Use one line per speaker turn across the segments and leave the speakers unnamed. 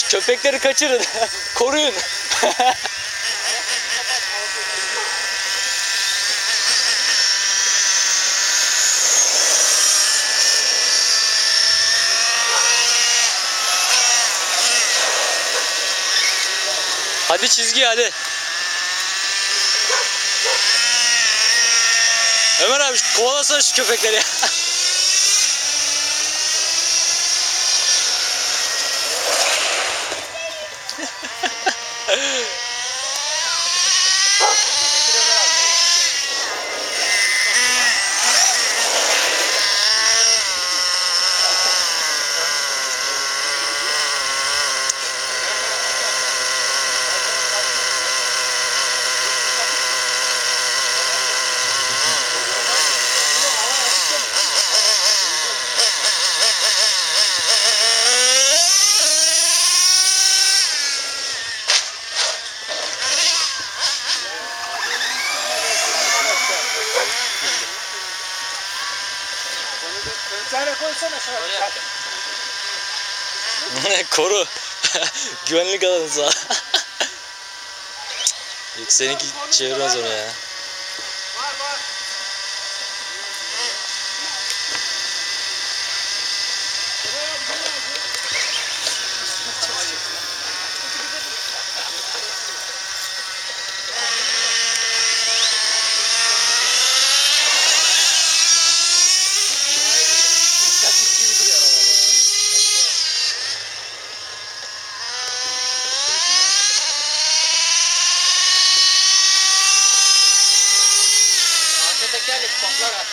Köpekleri kaçırın. Koruyun. Hadi çizgi hadi. Ömer abi kovalasana şu köpekleri ya. Koru. Güvenlik alanı sağ. Yok seninki çevirmez onu ya.
Tekerlek patlar ha.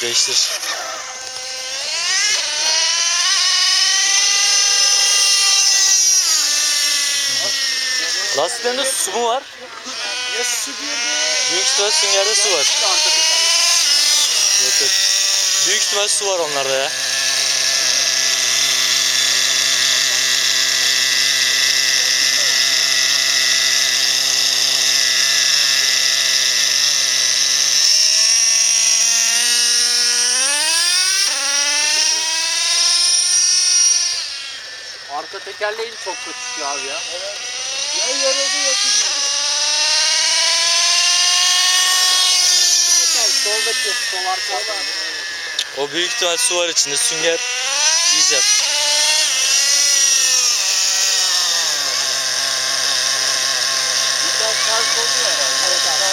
Değiştir. Lastiklerinde su mu var?
Ya su girdi.
Büyük ihtimal süngerde su var. Yok yok. Büyük ihtimal su var onlarda ya.
Arka tekerleğin çok kötü çıkıyor abi ya.
Evet. Ya yarıldı ya çıkıyor.
Soldaki sol arka.
O büyük ihtimal su var içinde. Sünger iz yap.
Biraz şarj oluyor herhalde.
Evet abi.